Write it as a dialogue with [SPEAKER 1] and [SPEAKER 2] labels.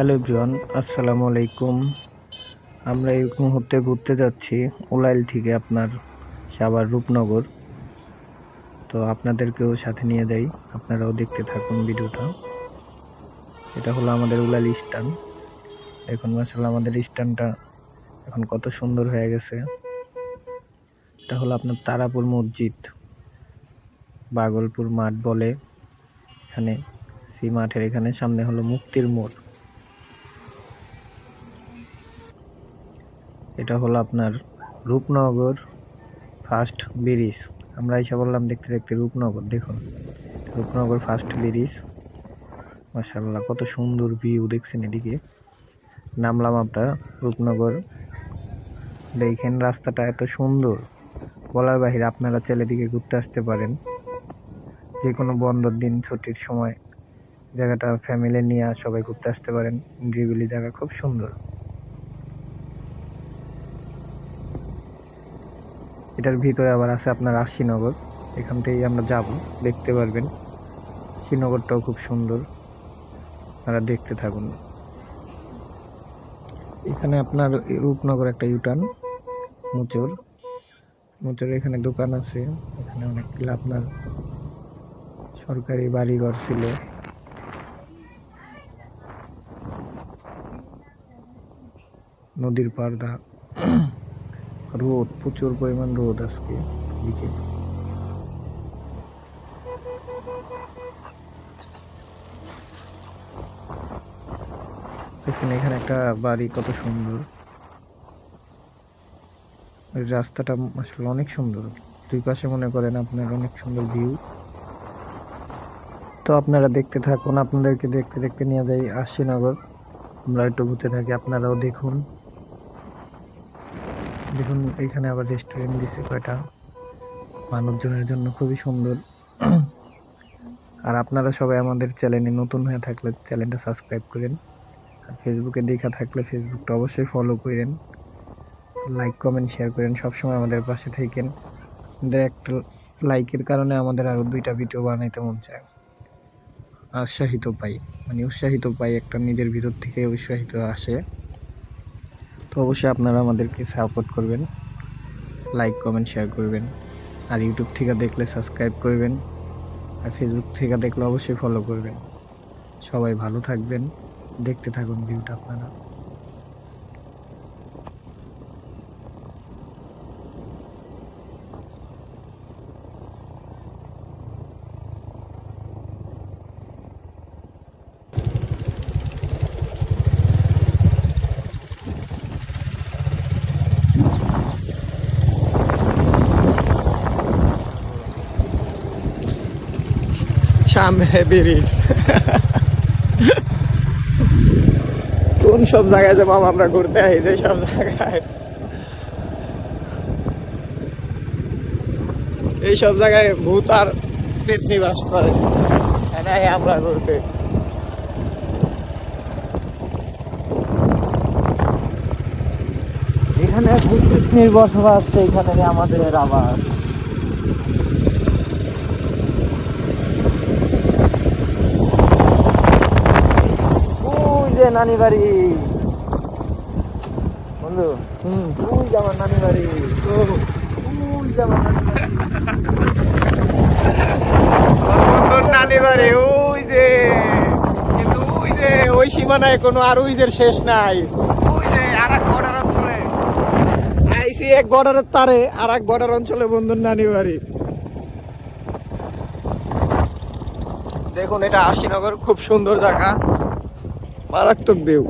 [SPEAKER 1] Hello everyone, আসসালামু আলাইকুম। আমরা এই মুহূর্তে ঘুরতে যাচ্ছি উলাইল থেকে আপনার সাভার রূপনগর। তো আপনাদেরকেও সাথে নিয়ে যাই, আপনারাও দেখতে থাকুন ভিডিওটা। এটা হলো আমাদের উলাইল স্ট্যান্ড। এখন মাশাআল্লাহ আমাদের স্ট্যান্ডটা এখন কত সুন্দর হয়ে গেছে। এটা হলো আপনার তারাপুর মসজিদ, বাগলপুর মাঠ বলে এখানে। সেই মাঠের এখানে সামনে হলো মুক্তির মোড়। এটা হলো আপনার রূপনগর ফার্স্ট ব্রিজ। আমরা এসে বললাম দেখতে দেখতে রূপনগর। দেখুন রূপনগর ফার্স্ট ব্রিজ, মাশাআল্লাহ কত সুন্দর ভিউ দেখছেন। এদিকে নামলাম আমরা রূপনগর। দেখেন রাস্তাটা এত সুন্দর বলার বাহিরে। আপনারা চাইলে এদিকে ঘুরতে আসতে পারেন যে কোনো বন্ধের দিন, ছুটির সময়। জায়গাটা ফ্যামিলি নিয়ে সবাই ঘুরতে আসতে পারেন। নিরিবিলি জায়গা, খুব সুন্দর। এটার ভিতরে আবার আছে আপনার আশিনগর। এখান থেকেই আমরা যাব, দেখতে পারবেন। শ্রীনগরটাও খুব সুন্দর, আপনারা দেখতে থাকুন। এখানে আপনার রূপনগর একটা ইউটার্ন, মুচর এখানে দোকান আছে। এখানে অনেকগুলো আপনার সরকারি বাড়িঘর ছিল। নদীর পর্দা, রোদ, প্রচুর পরিমাণ রোদ আজকে বিকেল। দেখছেন এখানে একটা বাড়ি, কত সুন্দর। রাস্তাটা আসলে অনেক সুন্দর। দুই পাশে মনে করেন আপনার অনেক সুন্দর ভিউ। তো আপনারা দেখতে থাকুন, আপনাদেরকে দেখতে দেখতে নিয়ে যাই আশিনগর। আমরা একটু ঘুরতে থাকি, আপনারাও দেখুন। দেখুন এখানে আবার রেস্টুরেন্ট দিছে কয়টা, মানুষজনের জন্য খুবই সুন্দর। আর আপনারা সবাই আমাদের চ্যানেলে নতুন হয়ে থাকলে চ্যানেলটা সাবস্ক্রাইব করেন। আর ফেসবুকে দেখা থাকলে ফেসবুকটা অবশ্যই ফলো করেন, লাইক কমেন্ট শেয়ার করেন। সবসময় আমাদের পাশে থাকেন। আপনাদের একটা লাইকের কারণে আমাদের আরো 2টা ভিডিও বানাইতে মন চায়, উৎসাহিত পাই একটা নিজের ভিতর থেকে উৎসাহিত আসে। তো অবশ্যই আপনারা আমাদেরকে সাপোর্ট করবেন, লাইক কমেন্ট শেয়ার করবেন। আর ইউটিউব থেকে দেখলে সাবস্ক্রাইব করবেন, আর ফেসবুক থেকে দেখলে অবশ্যই ফলো করবেন। সবাই ভালো থাকবেন, দেখতে থাকুন ভিউটা আপনারা। সামনে ব্রিজ। কোন সব জায়গায় যে মামা আমরা ঘুরতে আসি, যে সব জায়গায়, এইসব জায়গায় ভূত আর পেতনি বাস করে। আমরা ঘুরতে যেখানে ভূত পেতনির বসবাস, সেইখানে আমাদের আবাস। নানি বাড়ি বন্ধু, ওই যে আমার নানি বাড়ি, ওই যে আমার নানি বাড়ি, ওই যে। কিন্তু ওই যে ওই সীমানায় কোনো আর ওই যে শেষ নাই। ওই যে আর এক বর্ডার অঞ্চলে আইসি, এক বর্ডারের তারে আর এক বর্ডার অঞ্চলে বন্ধুর নানি বাড়ি। দেখুন এটা আশিনগর, খুব সুন্দর জায়গা, মারাত্মক ভিউ।